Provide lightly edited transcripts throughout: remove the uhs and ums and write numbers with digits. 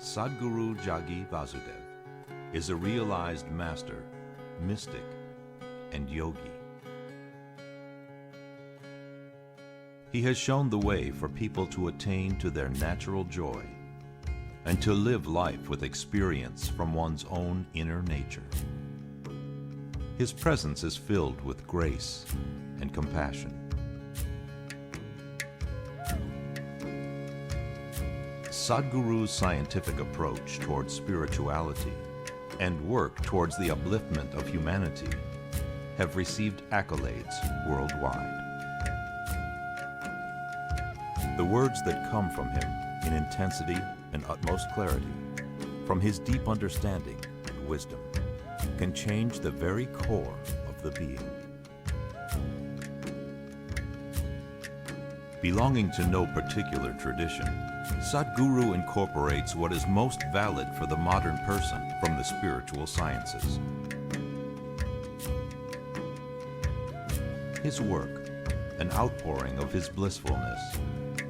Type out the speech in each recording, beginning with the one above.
Sadhguru Jagi Vasudev is a realized master, mystic, and yogi. He has shown the way for people to attain to their natural joy and to live life with experience from one's own inner nature. His presence is filled with grace and compassion. Sadhguru's scientific approach towards spirituality and work towards the upliftment of humanity have received accolades worldwide. The words that come from him in intensity and utmost clarity, from his deep understanding and wisdom, can change the very core of the being. Belonging to no particular tradition, Sadhguru incorporates what is most valid for the modern person from the spiritual sciences. His work, an outpouring of his blissfulness,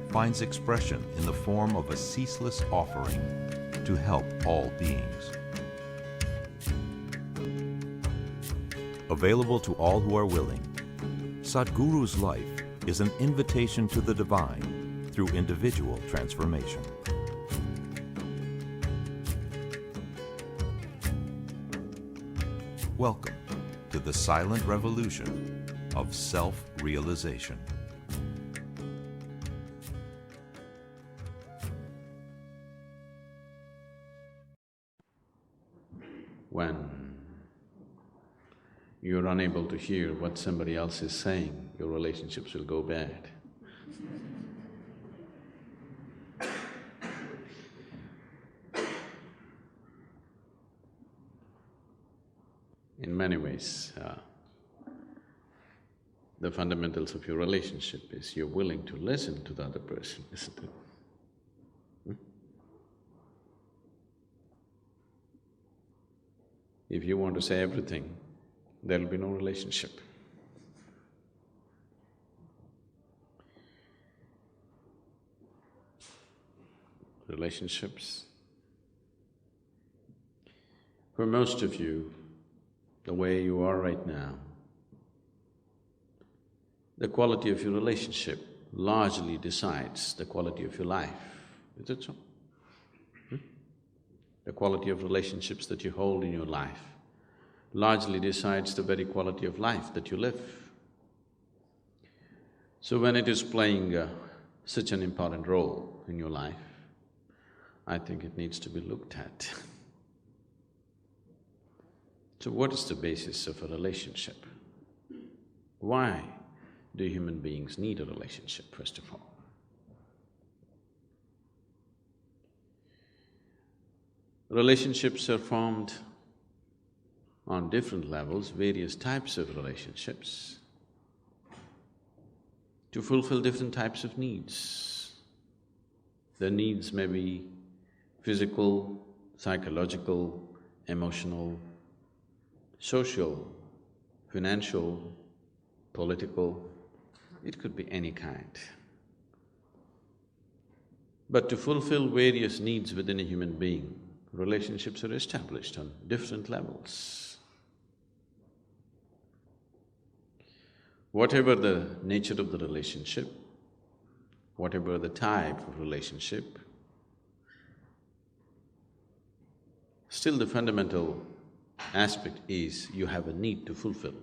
finds expression in the form of a ceaseless offering to help all beings. Available to all who are willing, Sadhguru's life is an invitation to the divine through individual transformation. Welcome to the silent revolution of self-realization. When you're unable to hear what somebody else is saying, your relationships will go bad. In many ways, the fundamentals of your relationship is you're willing to listen to the other person, isn't it? If you want to say everything, there'll be no relationship. Relationships. For most of you, the way you are right now, the quality of your relationship largely decides the quality of your life. Is it so? The quality of relationships that you hold in your life largely decides the very quality of life that you live. So when it is playing such an important role in your life, I think it needs to be looked at. So what is the basis of a relationship? Why do human beings need a relationship, first of all? Relationships are formed on different levels, various types of relationships, to fulfill different types of needs. The needs may be physical, psychological, emotional, social, financial, political, it could be any kind. But to fulfill various needs within a human being, relationships are established on different levels. Whatever the nature of the relationship, whatever the type of relationship, still the fundamental aspect is you have a need to fulfill.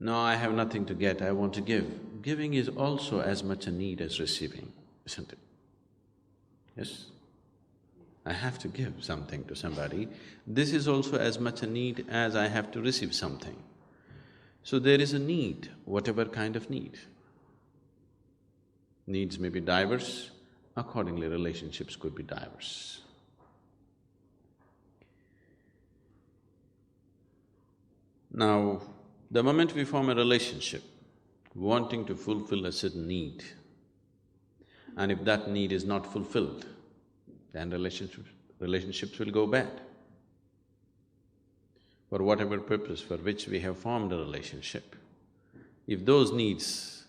No, I have nothing to get, I want to give. Giving is also as much a need as receiving, isn't it? Yes? I have to give something to somebody. This is also as much a need as I have to receive something. So there is a need, whatever kind of need. Needs may be diverse, accordingly relationships could be diverse. Now, the moment we form a relationship, wanting to fulfill a certain need, and if that need is not fulfilled, then relationships will go bad. For whatever purpose for which we have formed a relationship, if those needs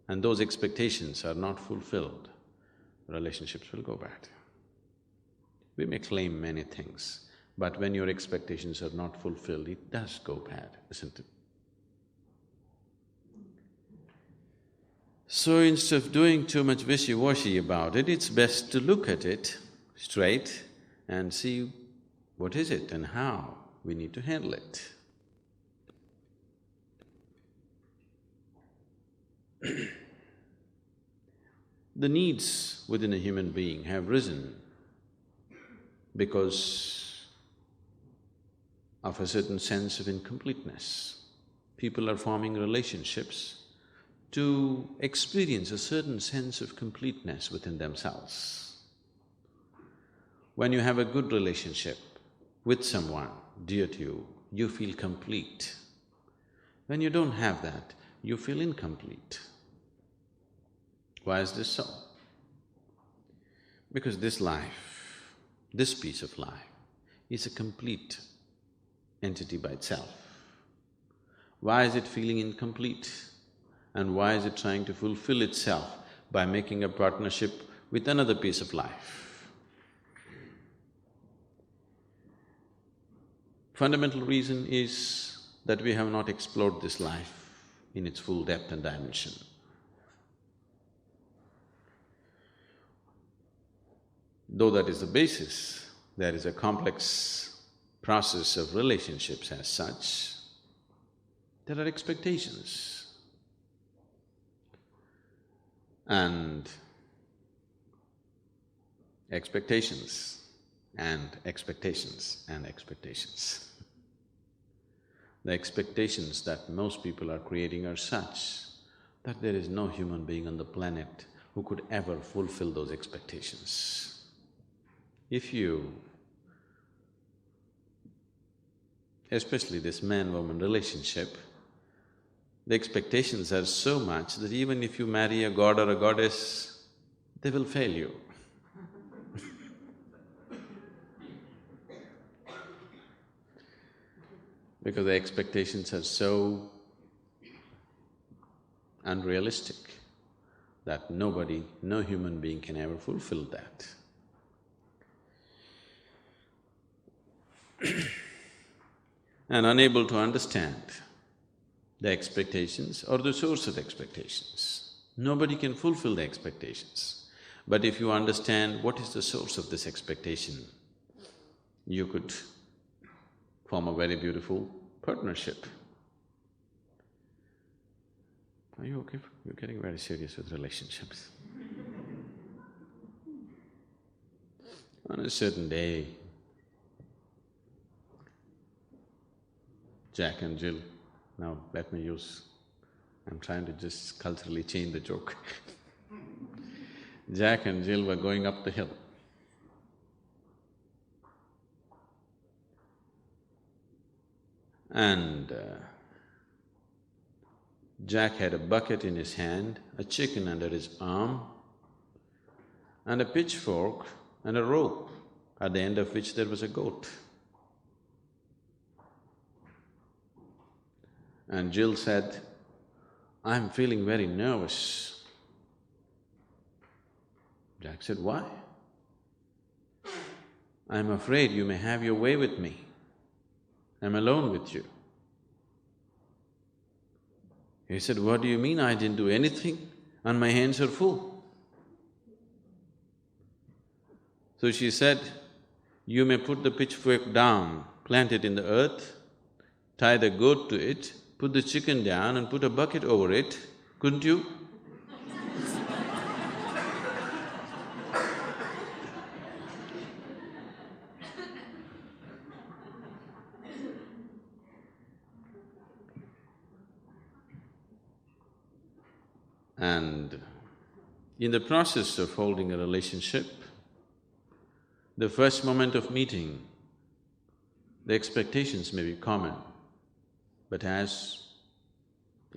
and those expectations are not fulfilled, relationships will go bad. We may claim many things, but when your expectations are not fulfilled, it does go bad, isn't it? So instead of doing too much wishy-washy about it, it's best to look at it straight and see what is it and how we need to handle it. The needs within a human being have risen because of a certain sense of incompleteness. People are forming relationships to experience a certain sense of completeness within themselves. When you have a good relationship with someone dear to you, you feel complete. When you don't have that, you feel incomplete. Why is this so? Because this life, this piece of life, is a complete entity by itself. Why is it feeling incomplete? And why is it trying to fulfill itself by making a partnership with another piece of life? Fundamental reason is that we have not explored this life in its full depth and dimension. Though that is the basis, there is a complex process of relationships as such. There are expectations. And expectations, and expectations, and expectations. The expectations that most people are creating are such that there is no human being on the planet who could ever fulfill those expectations. If you… especially this man-woman relationship, the expectations are so much that even if you marry a god or a goddess, they will fail you. Because the expectations are so unrealistic that nobody, no human being can ever fulfill that. And unable to understand the expectations or the source of expectations. Nobody can fulfill the expectations. But if you understand what is the source of this expectation, you could form a very beautiful partnership. Are you okay? You're getting very serious with relationships. On a certain day, Jack and Jill, now let me use… I'm trying to just culturally change the joke. Jack and Jill were going up the hill. And Jack had a bucket in his hand, a chicken under his arm, and a pitchfork and a rope, at the end of which there was a goat. And Jill said, "I'm feeling very nervous." Jack said, "Why?" "I'm afraid you may have your way with me. I'm alone with you." He said, "What do you mean? I didn't do anything and my hands are full." So she said, "You may put the pitchfork down, plant it in the earth, tie the goat to it, put the chicken down and put a bucket over it, couldn't you?" And in the process of holding a relationship, the first moment of meeting, the expectations may be common, but as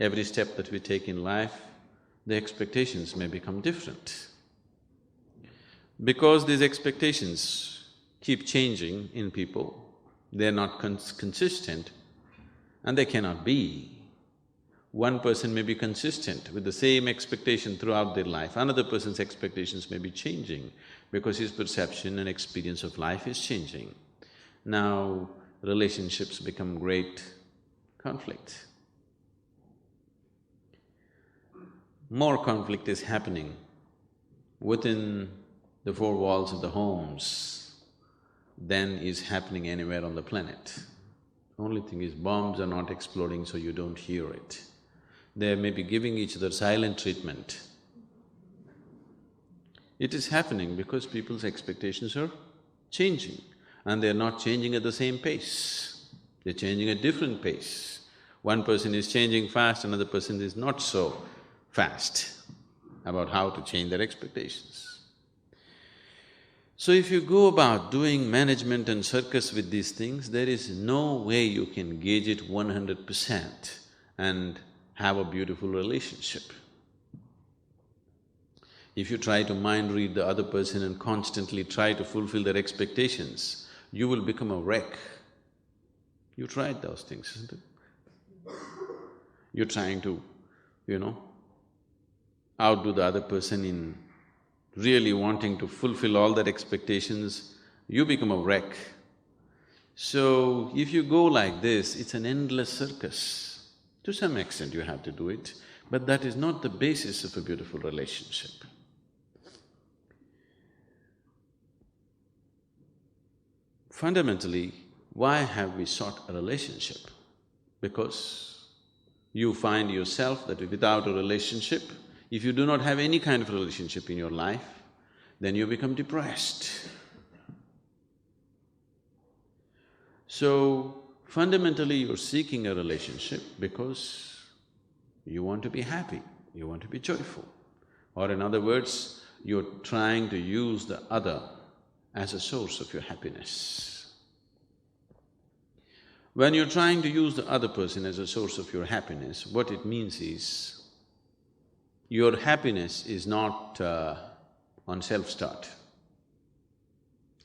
every step that we take in life, the expectations may become different. Because these expectations keep changing in people, they're not consistent and they cannot be. One person may be consistent with the same expectation throughout their life, another person's expectations may be changing because his perception and experience of life is changing. Now, relationships become great conflict. More conflict is happening within the four walls of the homes than is happening anywhere on the planet. Only thing is, bombs are not exploding, so you don't hear it. They may be giving each other silent treatment. It is happening because people's expectations are changing, and they're not changing at the same pace. They're changing at different pace. One person is changing fast, another person is not so fast about how to change their expectations. So if you go about doing management and circus with these things, there is no way you can gauge it 100% and have a beautiful relationship. If you try to mind read the other person and constantly try to fulfill their expectations, you will become a wreck. You tried those things, isn't it? You're trying to, outdo the other person in really wanting to fulfill all their expectations, you become a wreck. So, if you go like this, it's an endless circus. To some extent you have to do it, but that is not the basis of a beautiful relationship. Fundamentally, why have we sought a relationship? Because you find yourself that without a relationship, if you do not have any kind of relationship in your life, then you become depressed. So, fundamentally you're seeking a relationship because you want to be happy, you want to be joyful. Or in other words, you're trying to use the other as a source of your happiness. When you're trying to use the other person as a source of your happiness, what it means is, your happiness is not on self-start.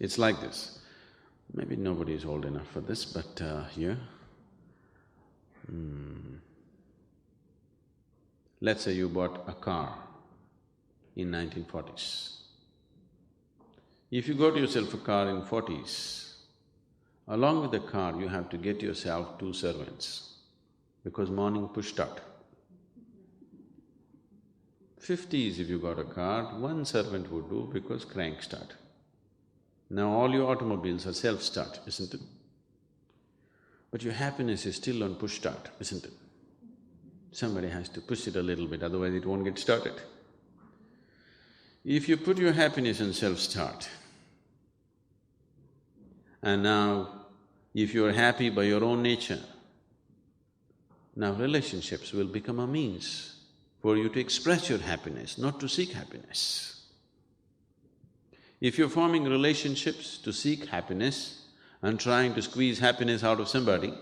It's like this. Maybe nobody is old enough for this, but here… Let's say you bought a car in 1940s. If you got yourself a car in 40s, along with the car you have to get yourself 2 servants, because morning push start. 50s if you got a car, 1 servant would do because crank start. Now all your automobiles are self-start, isn't it? But your happiness is still on push start, isn't it? Somebody has to push it a little bit, otherwise it won't get started. If you put your happiness on self-start, and now if you're happy by your own nature, now relationships will become a means for you to express your happiness, not to seek happiness. If you're forming relationships to seek happiness and trying to squeeze happiness out of somebody,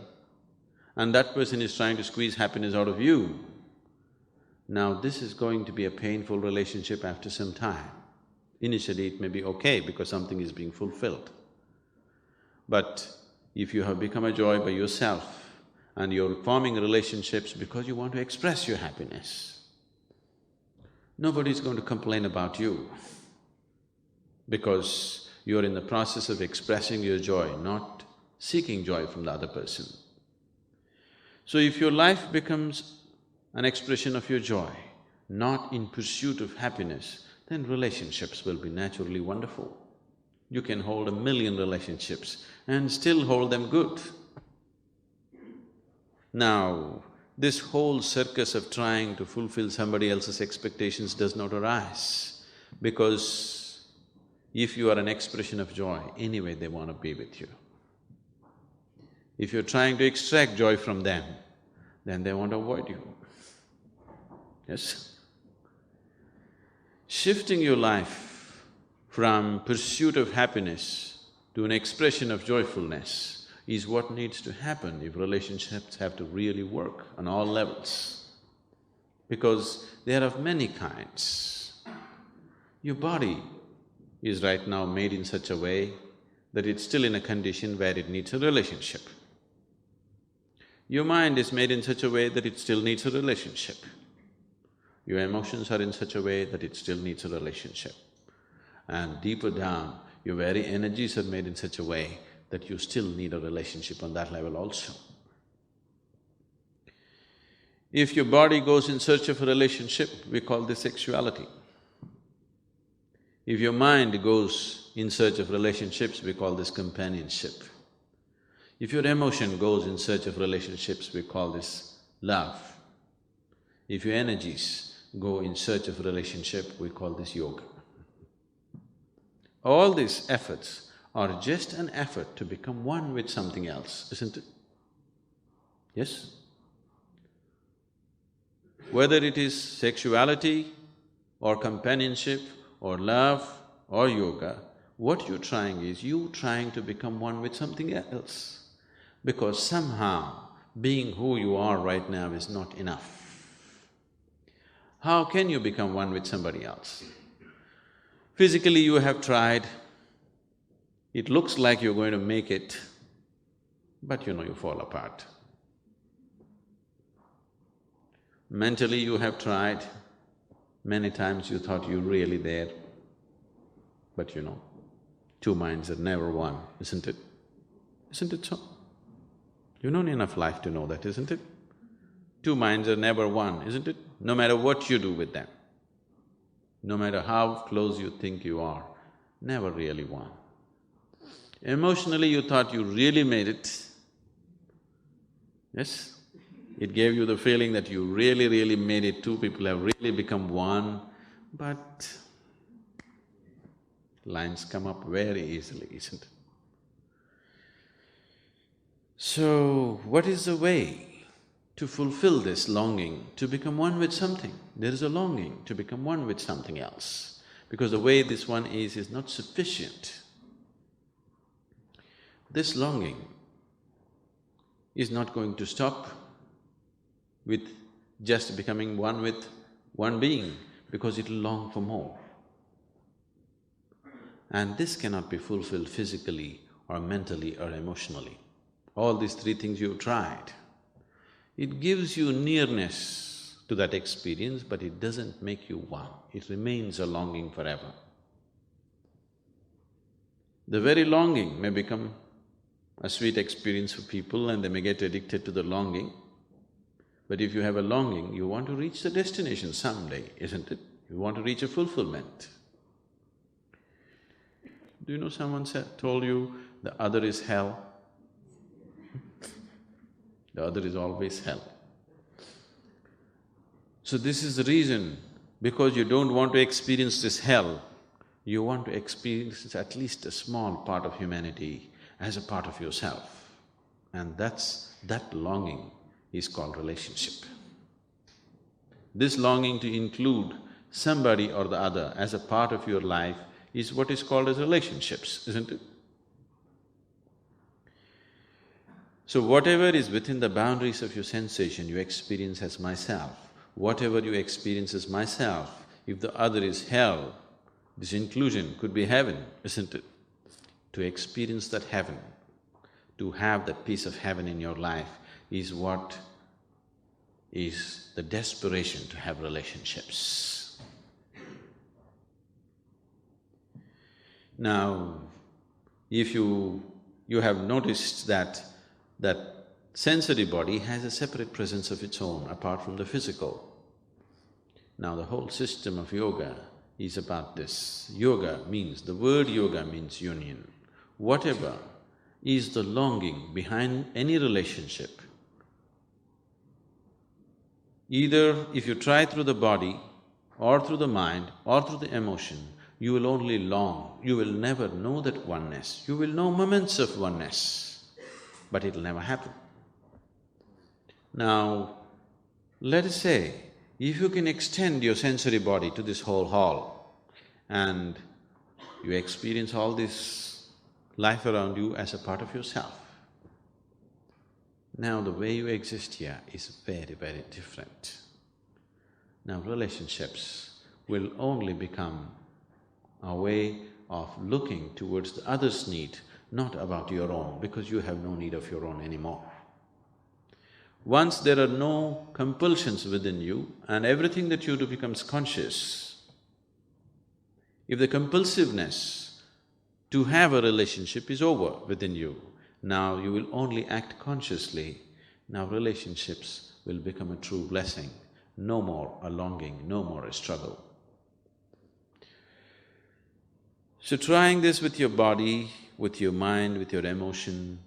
and that person is trying to squeeze happiness out of you, now this is going to be a painful relationship after some time. Initially it may be okay because something is being fulfilled. But if you have become a joy by yourself and you're forming relationships because you want to express your happiness, nobody's going to complain about you because you're in the process of expressing your joy, not seeking joy from the other person. So if your life becomes an expression of your joy, not in pursuit of happiness, then relationships will be naturally wonderful. You can hold 1,000,000 relationships and still hold them good. Now, this whole circus of trying to fulfill somebody else's expectations does not arise, because if you are an expression of joy, anyway they want to be with you. If you're trying to extract joy from them, then they want to avoid you. Yes? Shifting your life from pursuit of happiness to an expression of joyfulness is what needs to happen if relationships have to really work on all levels. Because they are of many kinds. Your body is right now made in such a way that it's still in a condition where it needs a relationship. Your mind is made in such a way that it still needs a relationship. Your emotions are in such a way that it still needs a relationship. And deeper down, your very energies are made in such a way that you still need a relationship on that level also. If your body goes in search of a relationship, we call this sexuality. If your mind goes in search of relationships, we call this companionship. If your emotion goes in search of relationships, we call this love. If your energies go in search of relationship, we call this yoga. All these efforts are just an effort to become one with something else, isn't it? Yes? Whether it is sexuality or companionship or love or yoga, what you're trying is, you're trying to become one with something else. Because somehow, being who you are right now is not enough. How can you become one with somebody else? Physically you have tried, it looks like you're going to make it, but you fall apart. Mentally you have tried, many times you thought you're really there, but two minds are never one, isn't it? Isn't it so? You've known enough life to know that, isn't it? Two minds are never one, isn't it? No matter what you do with them, no matter how close you think you are, never really one. Emotionally you thought you really made it, yes? It gave you the feeling that you really made it, two people have really become one, but lines come up very easily, isn't it? So, what is the way to fulfill this longing to become one with something? There is a longing to become one with something else, because the way this one is not sufficient. This longing is not going to stop with just becoming one with one being, because it'll long for more. And this cannot be fulfilled physically or mentally or emotionally. All these three things you've tried. It gives you nearness to that experience, but it doesn't make you one. It remains a longing forever. The very longing may become a sweet experience for people and they may get addicted to the longing. But if you have a longing, you want to reach the destination someday, isn't it? You want to reach a fulfillment. Do you know someone told you the other is hell? The other is always hell. So this is the reason, because you don't want to experience this hell, you want to experience at least a small part of humanity as a part of yourself. And that longing is called relationship. This longing to include somebody or the other as a part of your life is what is called as relationships, isn't it? So whatever is within the boundaries of your sensation, you experience as myself. Whatever you experience as myself, if the other is hell, this inclusion could be heaven, isn't it? To experience that heaven, to have that piece of heaven in your life is what is the desperation to have relationships. Now, if you have noticed that sensory body has a separate presence of its own apart from the physical. Now the whole system of yoga is about this. The word yoga means union. Whatever is the longing behind any relationship, either if you try through the body or through the mind or through the emotion, you will only long, you will never know that oneness. You will know moments of oneness, but it'll never happen. Now, let us say, if you can extend your sensory body to this whole hall and you experience all this life around you as a part of yourself, now the way you exist here is very different. Now relationships will only become a way of looking towards the other's need, not about your own, because you have no need of your own anymore. Once there are no compulsions within you and everything that you do becomes conscious, if the compulsiveness to have a relationship is over within you, now you will only act consciously, now relationships will become a true blessing, no more a longing, no more a struggle. So trying this with your body, with your mind, with your emotion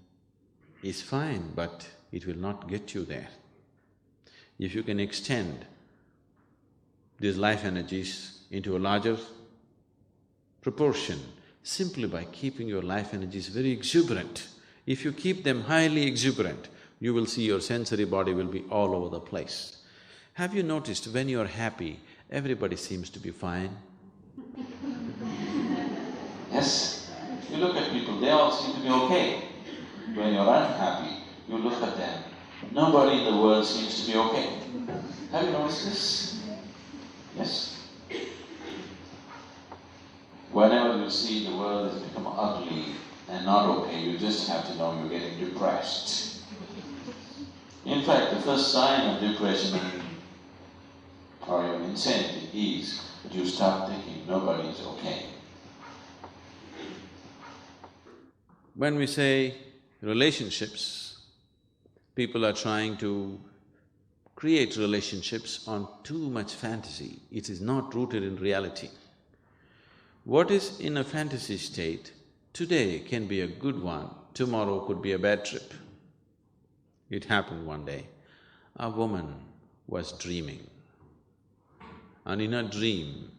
is fine, but it will not get you there. If you can extend these life energies into a larger proportion, simply by keeping your life energies very exuberant, if you keep them highly exuberant, you will see your sensory body will be all over the place. Have you noticed when you're happy, everybody seems to be fine? Yes, you look at people, they all seem to be okay. When you're unhappy, you look at them, nobody in the world seems to be okay. Have you noticed this? Yes. Whenever you see the world has become ugly and not okay, you just have to know you're getting depressed. In fact, the first sign of depression or your insanity is that you start thinking nobody is okay. When we say relationships, people are trying to create relationships on too much fantasy. It is not rooted in reality. What is in a fantasy state today can be a good one, tomorrow could be a bad trip. It happened one day. A woman was dreaming, and in her dream,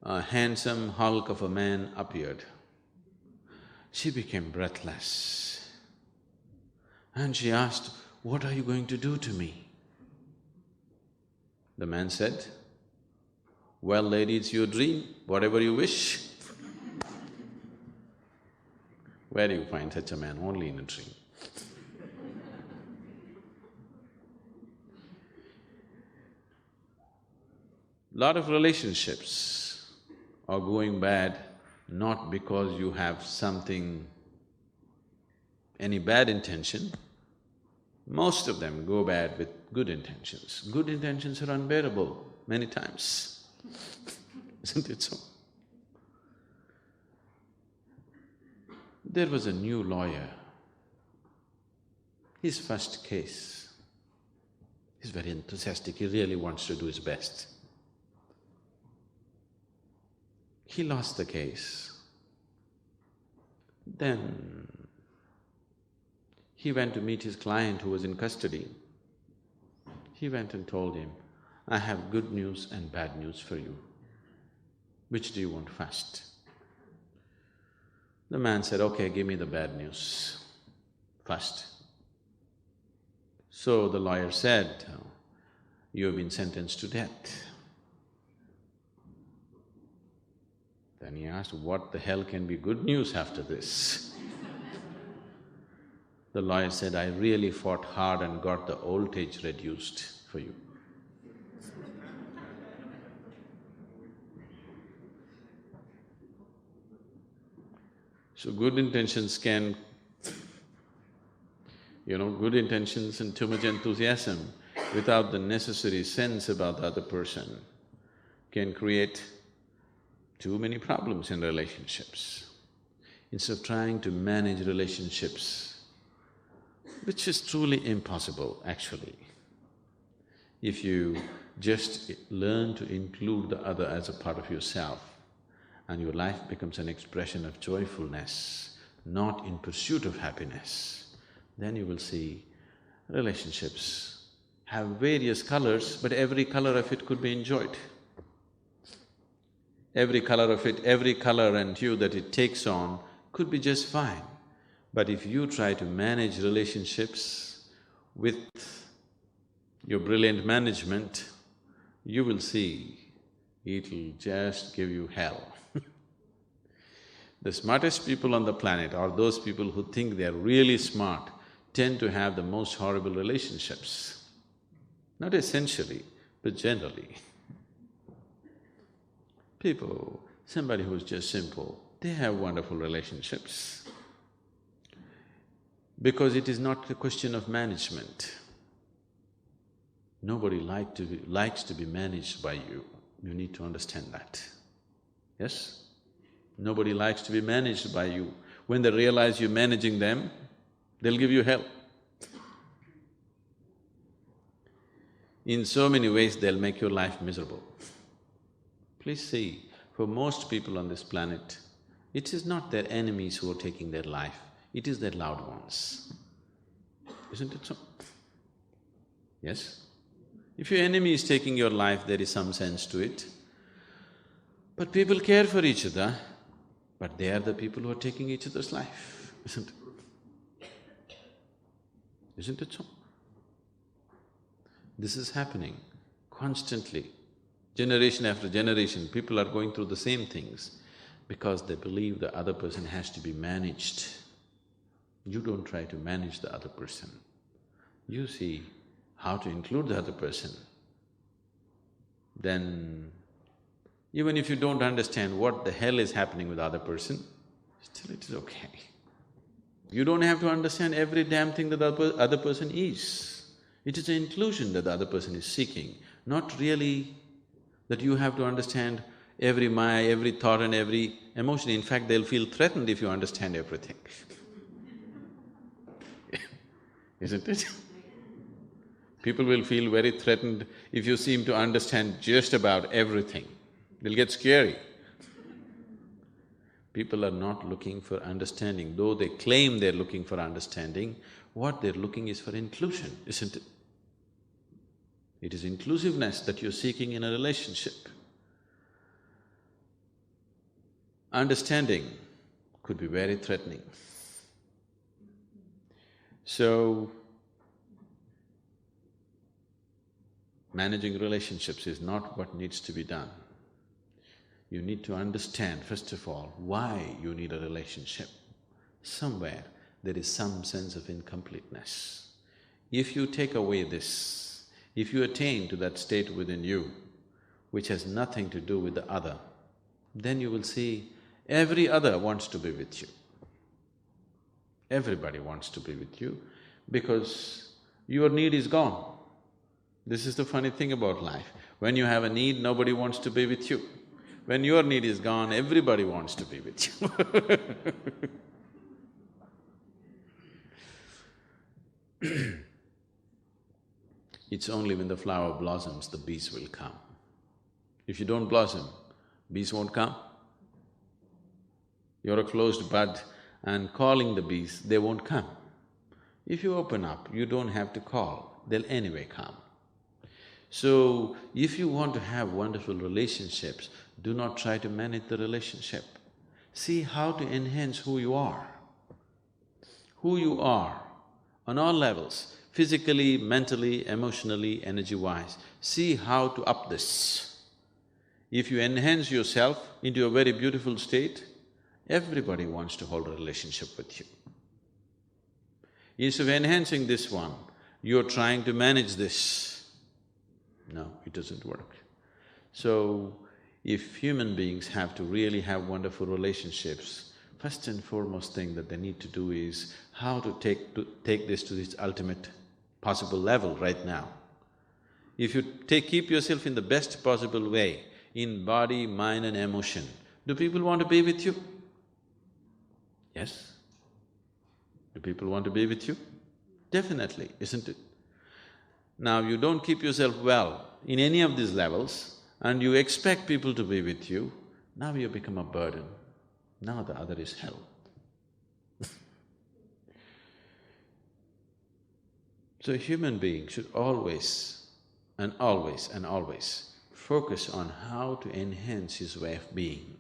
a handsome hulk of a man appeared. She became breathless and she asked, "What are you going to do to me?" The man said, "Well, lady, it's your dream, whatever you wish." Where do you find such a man? Only in a dream. Lot of relationships are going bad not because you have any bad intention. Most of them go bad with good intentions. Good intentions are unbearable many times, isn't it so? There was a new lawyer. His first case, he's very enthusiastic, he really wants to do his best. He lost the case. Then he went to meet his client who was in custody. He went and told him, "I have good news and bad news for you. Which do you want first?" The man said, "Okay, give me the bad news first." So the lawyer said, "You have been sentenced to death." Then he asked, "What the hell can be good news after this?" The lawyer said, "I really fought hard and got the old age reduced for you." So good intentions can… good intentions and too much enthusiasm without the necessary sense about the other person can create too many problems in relationships. Instead of trying to manage relationships, which is truly impossible actually, if you just learn to include the other as a part of yourself, and your life becomes an expression of joyfulness, not in pursuit of happiness, then you will see relationships have various colors, but every color of it could be enjoyed. Every color of it, every color and hue that it takes on could be just fine. But if you try to manage relationships with your brilliant management, you will see it'll just give you hell. The smartest people on the planet, or those people who think they're really smart, tend to have the most horrible relationships. Not essentially, but generally. Somebody who's just simple, they have wonderful relationships. Because it is not a question of management. Nobody likes to be managed by you. You need to understand that. Yes? Nobody likes to be managed by you. When they realize you're managing them, they'll give you hell. In so many ways, they'll make your life miserable. Please see, for most people on this planet, it is not their enemies who are taking their life, it is their loved ones. Isn't it so? Yes? If your enemy is taking your life, there is some sense to it. But people care for each other, but they are the people who are taking each other's life, isn't it? Isn't it so? This is happening constantly. Generation after generation, people are going through the same things because they believe the other person has to be managed. You don't try to manage the other person. You see how to include the other person. Then, even if you don't understand what the hell is happening with the other person, still it is okay. You don't have to understand every damn thing that the other person is. It is the inclusion that the other person is seeking, not really that you have to understand every maya, every thought and every emotion. In fact, they'll feel threatened if you understand everything. Isn't it? People will feel very threatened if you seem to understand just about everything. They'll get scary. People are not looking for understanding, though they claim they're looking for understanding, what they're looking is for inclusion, isn't it? It is inclusiveness that you're seeking in a relationship. Understanding could be very threatening. So, managing relationships is not what needs to be done. You need to understand, first of all, why you need a relationship. Somewhere there is some sense of incompleteness. If you take away this, if you attain to that state within you, which has nothing to do with the other, then you will see every other wants to be with you. Everybody wants to be with you because your need is gone. This is the funny thing about life. When you have a need, nobody wants to be with you. When your need is gone, everybody wants to be with you. It's only when the flower blossoms, the bees will come. If you don't blossom, bees won't come. You're a closed bud and calling the bees, they won't come. If you open up, you don't have to call, they'll anyway come. So, if you want to have wonderful relationships, do not try to manage the relationship. See how to enhance who you are. Who you are on all levels, physically, mentally, emotionally, energy-wise. See how to up this. If you enhance yourself into a very beautiful state, everybody wants to hold a relationship with you. Instead of enhancing this one, you're trying to manage this. No, it doesn't work. So, if human beings have to really have wonderful relationships, first and foremost thing that they need to do is how to take this to its ultimate possible level right now. If you keep yourself in the best possible way, in body, mind and emotion, do people want to be with you? Yes? Do people want to be with you? Definitely, isn't it? Now, you don't keep yourself well in any of these levels and you expect people to be with you, now you become a burden. Now the other is hell. So, a human being should always and always and always focus on how to enhance his way of being.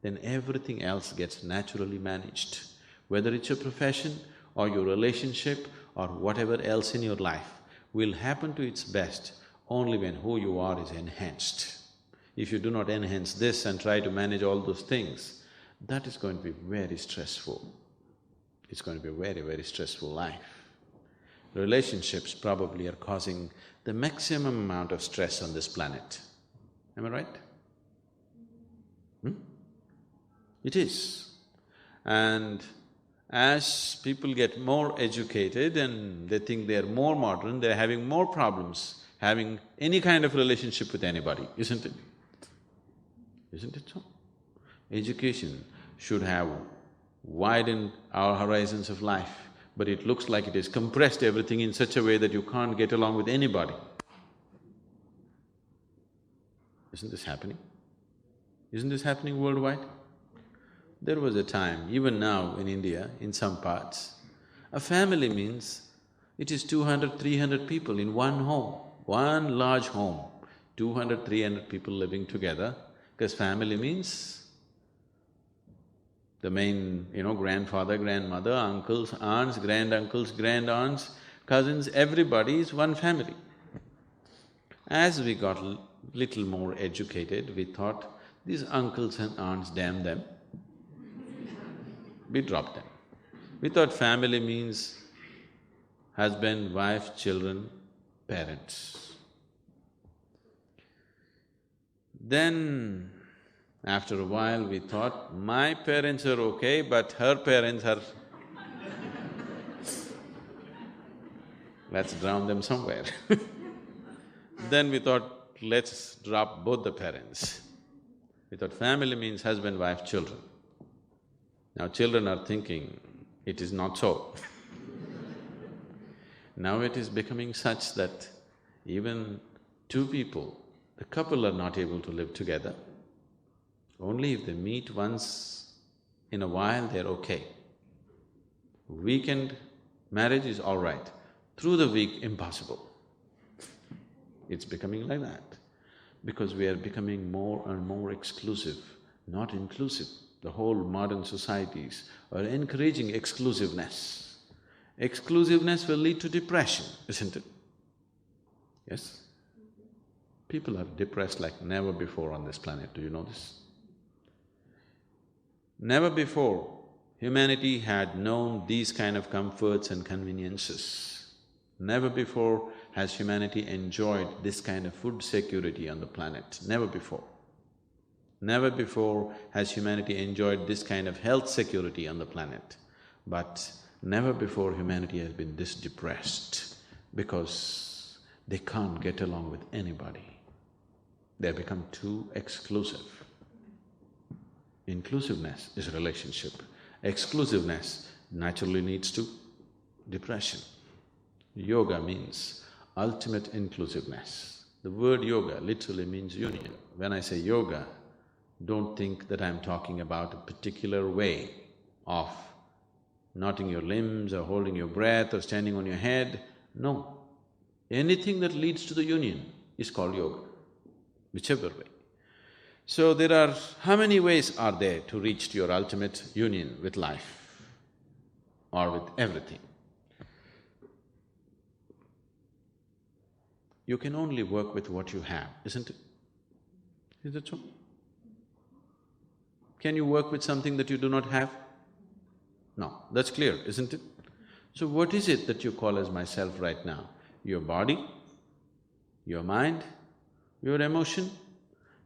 Then everything else gets naturally managed. Whether it's your profession or your relationship or whatever else in your life will happen to its best only when who you are is enhanced. If you do not enhance this and try to manage all those things, that is going to be very stressful. It's going to be a very, very stressful life. Relationships probably are causing the maximum amount of stress on this planet. Am I right? It is. And as people get more educated and they think they're more modern, they're having more problems having any kind of relationship with anybody, isn't it? Isn't it so? Education should have widened our horizons of life, but it looks like it has compressed everything in such a way that you can't get along with anybody. Isn't this happening? Isn't this happening worldwide? There was a time, even now in India, in some parts, a family means it is 200, 300 people in one home, one large home, 200, 300 people living together, because family means the main, grandfather, grandmother, uncles, aunts, granduncles, grandaunts, cousins, everybody is one family. As we got little more educated, we thought, these uncles and aunts, damn them. We dropped them. We thought family means husband, wife, children, parents. Then, after a while we thought, my parents are okay, but her parents are… let's drown them somewhere. Then we thought, let's drop both the parents. We thought family means husband, wife, children. Now children are thinking, it is not so. Now it is becoming such that even two people, the couple are not able to live together. Only if they meet once in a while, they're okay. Weekend marriage is all right, through the week, impossible. It's becoming like that, because we are becoming more and more exclusive, not inclusive. The whole modern societies are encouraging exclusiveness. Exclusiveness will lead to depression, isn't it? Yes? People are depressed like never before on this planet, do you know this? Never before humanity had known these kind of comforts and conveniences. Never before has humanity enjoyed this kind of food security on the planet, never before. Never before has humanity enjoyed this kind of health security on the planet. But never before humanity has been this depressed because they can't get along with anybody. They've become too exclusive. Inclusiveness is a relationship. Exclusiveness naturally leads to depression. Yoga means ultimate inclusiveness. The word yoga literally means union. When I say yoga, don't think that I'm talking about a particular way of knotting your limbs or holding your breath or standing on your head. No. Anything that leads to the union is called yoga, whichever way. So there are… how many ways are there to reach to your ultimate union with life or with everything? You can only work with what you have, isn't it? Is that so? Can you work with something that you do not have? No, that's clear, isn't it? So what is it that you call as myself right now? Your body, your mind, your emotion,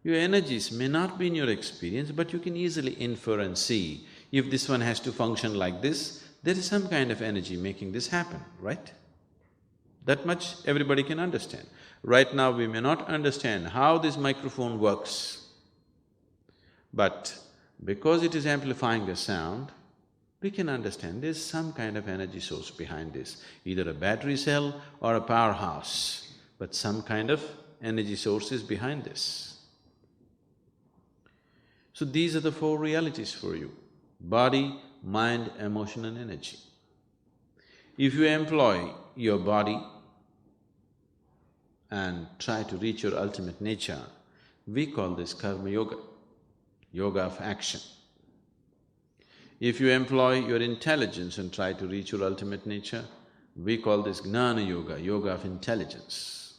your energies may not be in your experience, but you can easily infer and see, if this one has to function like this, there is some kind of energy making this happen, right? That much everybody can understand. Right now we may not understand how this microphone works, but because it is amplifying the sound, we can understand there's some kind of energy source behind this, either a battery cell or a powerhouse, but some kind of energy source is behind this. So these are the four realities for you: body, mind, emotion and energy. If you employ your body and try to reach your ultimate nature, we call this karma yoga, yoga of action. If you employ your intelligence and try to reach your ultimate nature, we call this gnana yoga, yoga of intelligence.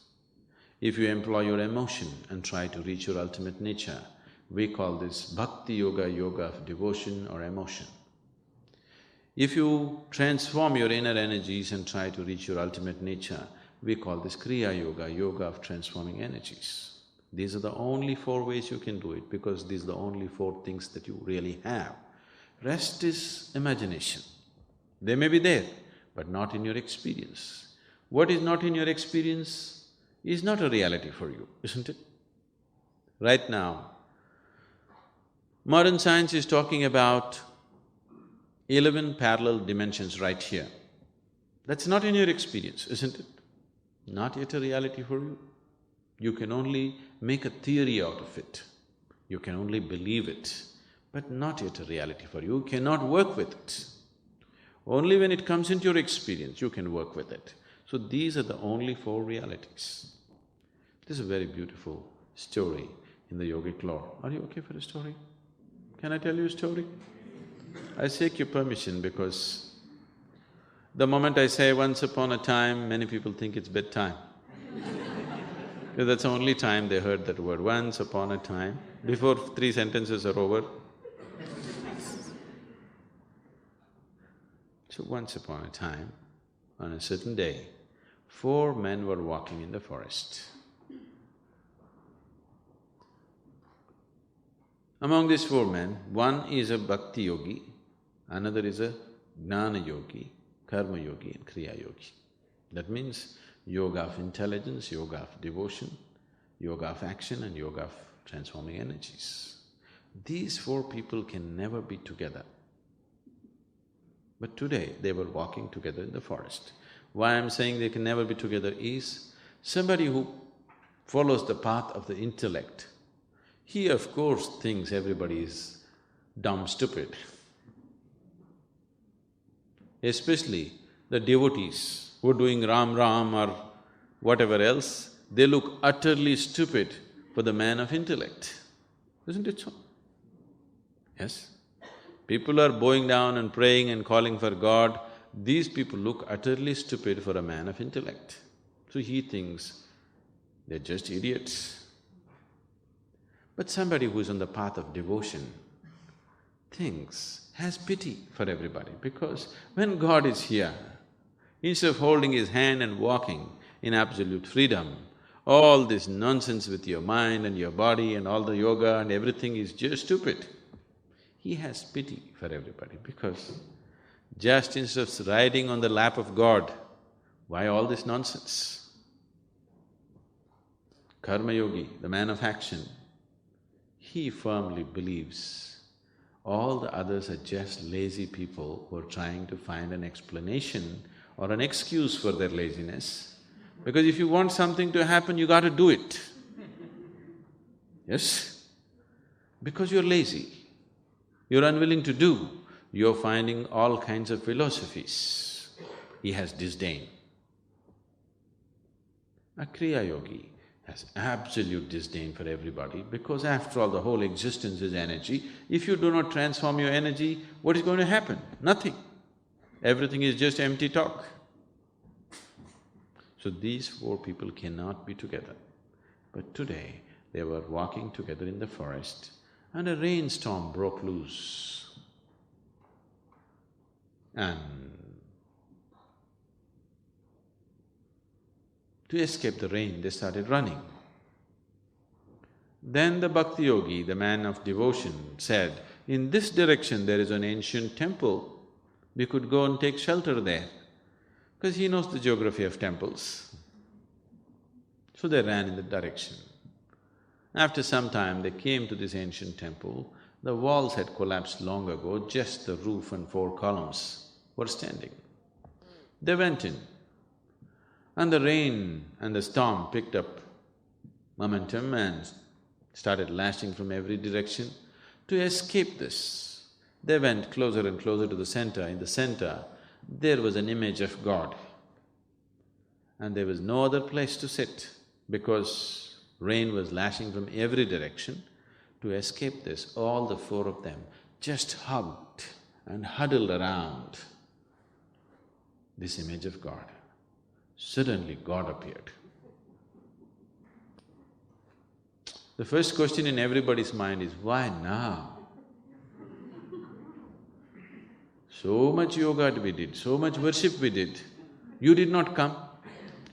If you employ your emotion and try to reach your ultimate nature, we call this bhakti yoga, yoga of devotion or emotion. If you transform your inner energies and try to reach your ultimate nature, we call this kriya yoga, yoga of transforming energies. These are the only four ways you can do it, because these are the only four things that you really have. Rest is imagination. They may be there, but not in your experience. What is not in your experience? is not a reality for you, isn't it? Right now, modern science is talking about 11 parallel dimensions right here. That's not in your experience, isn't it? Not yet a reality for you. You can only make a theory out of it. You can only believe it, but not yet a reality for you. You cannot work with it. Only when it comes into your experience, you can work with it. So these are the only four realities. This is a very beautiful story in the yogic lore. Are you okay for a story? Can I tell you a story? I seek your permission because the moment I say once upon a time, many people think it's bedtime. Because that's the only time they heard that word, once upon a time. Before three sentences are over. So once upon a time, on a certain day, 4 men were walking in the forest. Among these 4 men, one is a bhakti yogi, another is a jnana yogi, karma yogi and kriya yogi. That means yoga of intelligence, yoga of devotion, yoga of action and yoga of transforming energies. These 4 people can never be together. But today, they were walking together in the forest. Why I'm saying they can never be together is, somebody who follows the path of the intellect, he of course thinks everybody is dumb, stupid. Especially the devotees who are doing Ram Ram or whatever else, they look utterly stupid for the man of intellect. Isn't it so? Yes? People are bowing down and praying and calling for God, these people look utterly stupid for a man of intellect. So he thinks they're just idiots. But somebody who's on the path of devotion has pity for everybody, because when God is here, instead of holding his hand and walking in absolute freedom, all this nonsense with your mind and your body and all the yoga and everything is just stupid. He has pity for everybody because just instead of riding on the lap of God, why all this nonsense? Karma yogi, the man of action, he firmly believes all the others are just lazy people who are trying to find an explanation or an excuse for their laziness. Because if you want something to happen, you got to do it. Yes? Because you're lazy. You're unwilling to do, you're finding all kinds of philosophies. He has disdain. A Kriya yogi has absolute disdain for everybody because after all, the whole existence is energy. If you do not transform your energy, what is going to happen? Nothing. Everything is just empty talk. So these 4 people cannot be together. But today, they were walking together in the forest and a rainstorm broke loose. And to escape the rain, they started running. Then the bhakti yogi, the man of devotion, said, in this direction there is an ancient temple, we could go and take shelter there, because he knows the geography of temples. So they ran in that direction. After some time, they came to this ancient temple. The walls had collapsed long ago, just the roof and 4 columns were standing. They went in, and the rain and the storm picked up momentum and started lashing from every direction. To escape this, they went closer and closer to the center. In the center, there was an image of God. And there was no other place to sit because rain was lashing from every direction. To escape this, all the 4 of them just hugged and huddled around this image of God. Suddenly, God appeared. The first question in everybody's mind is, why now? So much yoga we did, so much worship we did, you did not come.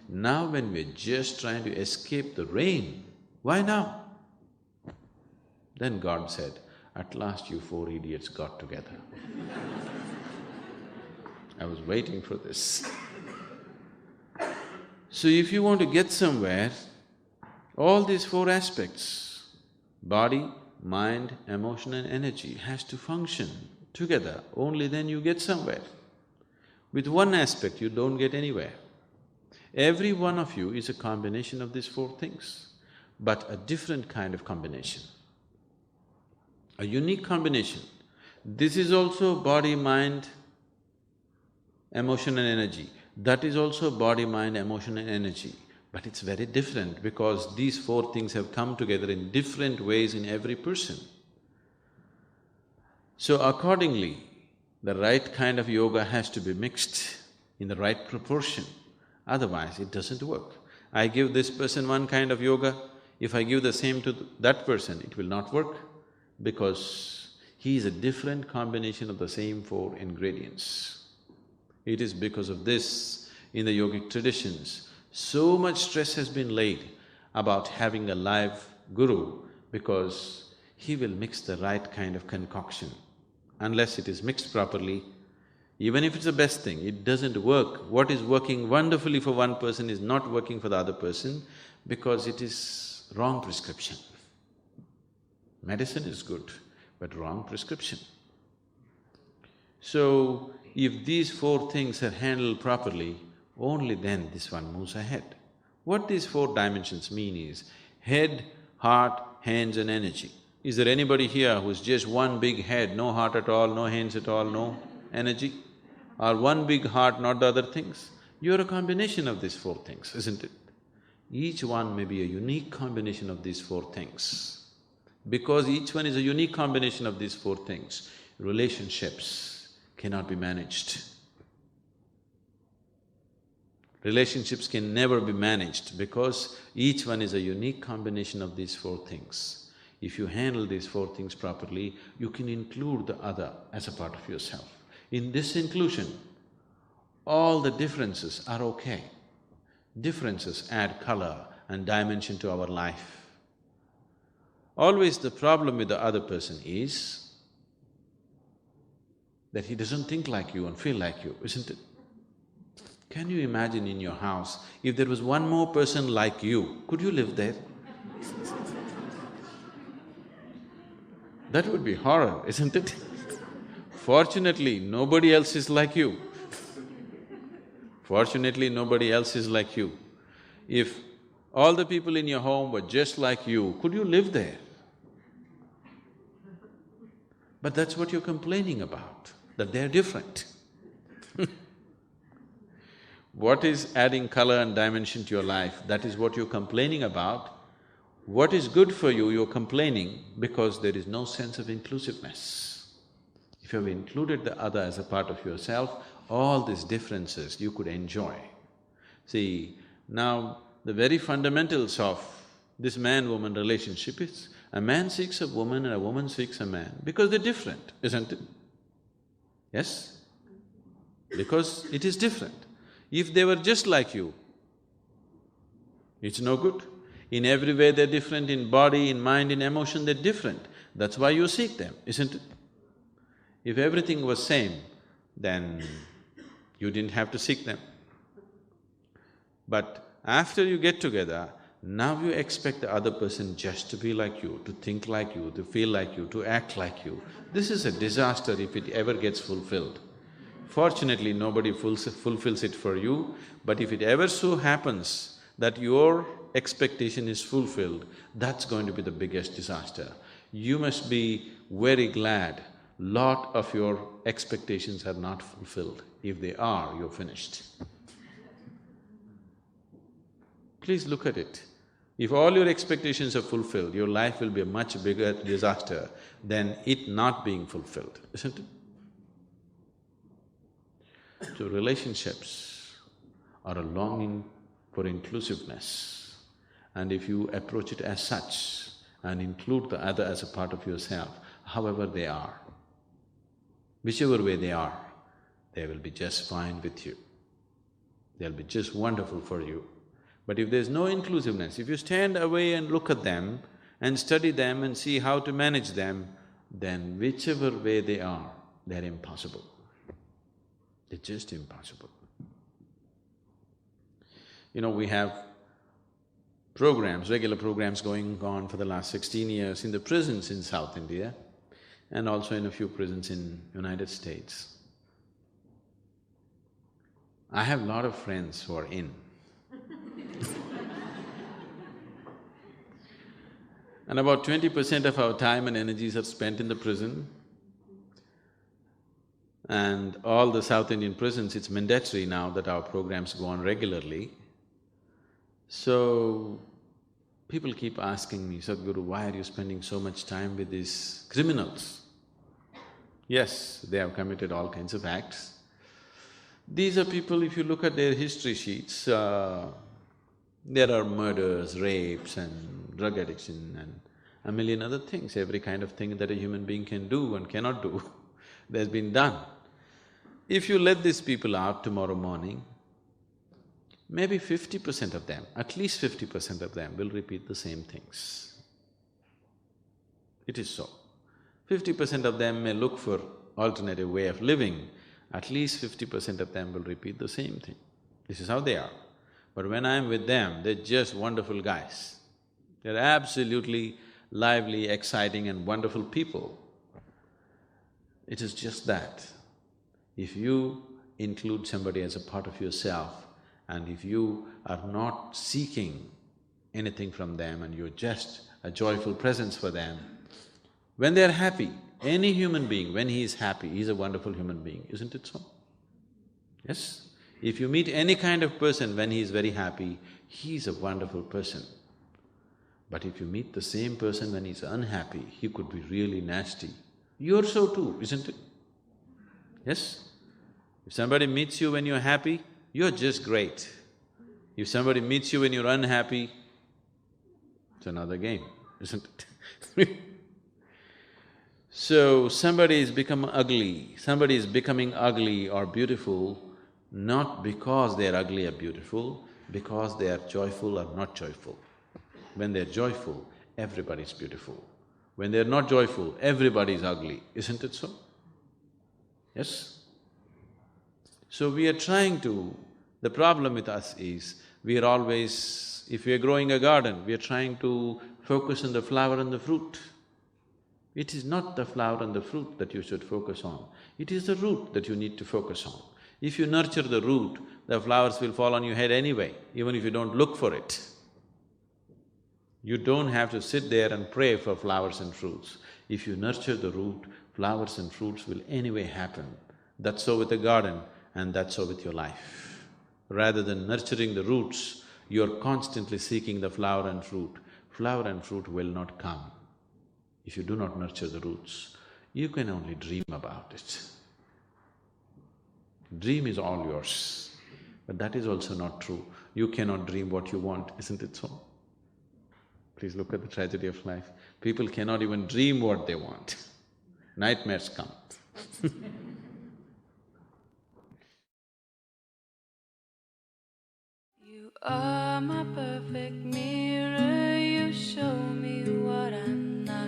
Now when we're just trying to escape the rain, why now? Then God said, at last you 4 idiots got together. I was waiting for this. So if you want to get somewhere, all these four aspects, body, mind, emotion and energy has to function together, only then you get somewhere. With one aspect, you don't get anywhere. Every one of you is a combination of these four things, but a different kind of combination, a unique combination. This is also body, mind, emotion and energy. That is also body, mind, emotion and energy. But it's very different because these four things have come together in different ways in every person. So accordingly, the right kind of yoga has to be mixed in the right proportion, otherwise it doesn't work. I give this person one kind of yoga, if I give the same to that person, it will not work because he is a different combination of the same four ingredients. It is because of this, in the yogic traditions, so much stress has been laid about having a live guru because he will mix the right kind of concoction. Unless it is mixed properly, even if it's the best thing, it doesn't work. What is working wonderfully for one person is not working for the other person because it is wrong prescription. Medicine is good, but wrong prescription. So, if these four things are handled properly, only then this one moves ahead. What these four dimensions mean is head, heart, hands and energy. Is there anybody here who's just one big head, no heart at all, no hands at all, no energy? Or one big heart, not the other things? You're a combination of these four things, isn't it? Each one may be a unique combination of these four things. Because each one is a unique combination of these four things, relationships cannot be managed. Relationships can never be managed because each one is a unique combination of these four things. If you handle these four things properly, you can include the other as a part of yourself. In this inclusion, all the differences are okay. Differences add color and dimension to our life. Always the problem with the other person is that he doesn't think like you and feel like you, isn't it? Can you imagine in your house, if there was one more person like you, could you live there? That would be horror, isn't it? Fortunately, nobody else is like you. Fortunately, nobody else is like you. If all the people in your home were just like you, could you live there? But that's what you're complaining about, that they're different. What is adding color and dimension to your life, that is what you're complaining about. What is good for you, you're complaining because there is no sense of inclusiveness. If you have included the other as a part of yourself, all these differences you could enjoy. See, now the very fundamentals of this man-woman relationship is a man seeks a woman and a woman seeks a man because they're different, isn't it? Yes? Because it is different. If they were just like you, it's no good. In every way they're different, in body, in mind, in emotion, they're different. That's why you seek them, isn't it? If everything was same, then you didn't have to seek them. But after you get together, now you expect the other person just to be like you, to think like you, to feel like you, to act like you. This is a disaster if it ever gets fulfilled. Fortunately, nobody fulfills it for you, but if it ever so happens that your expectation is fulfilled, that's going to be the biggest disaster. You must be very glad lot of your expectations are not fulfilled. If they are, you're finished. Please look at it. If all your expectations are fulfilled, your life will be a much bigger disaster than it not being fulfilled, isn't it? So relationships are a longing for inclusiveness, and if you approach it as such and include the other as a part of yourself, however they are, whichever way they are, they will be just fine with you. They'll be just wonderful for you. But if there's no inclusiveness, if you stand away and look at them and study them and see how to manage them, then whichever way they are, they're impossible. They're just impossible. We have programs, regular programs going on for the last 16 years in the prisons in South India and also in a few prisons in United States. I have a lot of friends who are in. And about 20% of our time and energies are spent in the prison. And all the South Indian prisons, it's mandatory now that our programs go on regularly. So, people keep asking me, Sadhguru, why are you spending so much time with these criminals? Yes, they have committed all kinds of acts. These are people, if you look at their history sheets, there are murders, rapes and drug addiction and a million other things, every kind of thing that a human being can do and cannot do, there's been done. If you let these people out tomorrow morning, maybe 50% of them, at least 50% of them will repeat the same things. It is so. 50% of them may look for alternative way of living, at least 50% of them will repeat the same thing. This is how they are. But when I'm with them, they're just wonderful guys. They're absolutely lively, exciting and wonderful people. It is just that. If you include somebody as a part of yourself and if you are not seeking anything from them and you're just a joyful presence for them, when they're happy, any human being, when he is happy, he's a wonderful human being, isn't it so? Yes? If you meet any kind of person when he is very happy, he's a wonderful person. But if you meet the same person when he's unhappy, he could be really nasty. You're so too, isn't it? Yes? If somebody meets you when you're happy, you're just great. If somebody meets you when you're unhappy, it's another game, isn't it? So, somebody is becoming ugly or beautiful, not because they're ugly or beautiful, because they are joyful or not joyful. When they're joyful, everybody's beautiful. When they're not joyful, everybody's ugly, isn't it so? Yes? So we are trying to… the problem with us is, we are always… if we are growing a garden, we are trying to focus on the flower and the fruit. It is not the flower and the fruit that you should focus on, it is the root that you need to focus on. If you nurture the root, the flowers will fall on your head anyway, even if you don't look for it. You don't have to sit there and pray for flowers and fruits. If you nurture the root, flowers and fruits will anyway happen. That's so with the garden and that's so with your life. Rather than nurturing the roots, you're constantly seeking the flower and fruit. Flower and fruit will not come if you do not nurture the roots. You can only dream about it. Dream is all yours, but that is also not true. You cannot dream what you want, isn't it so? Please look at the tragedy of life. People cannot even dream what they want. Nightmares come. You are my perfect mirror, you show me what I'm not.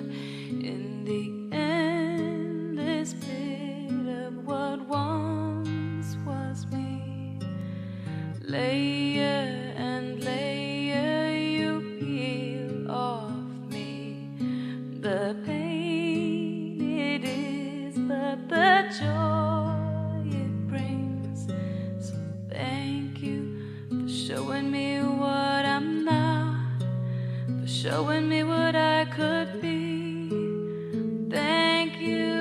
In the endless pit of what once was me, layer and layer you peel off me. The pain it is, but the joy it brings. So thank you for showing me what I'm not, for showing me what I could be. Thank you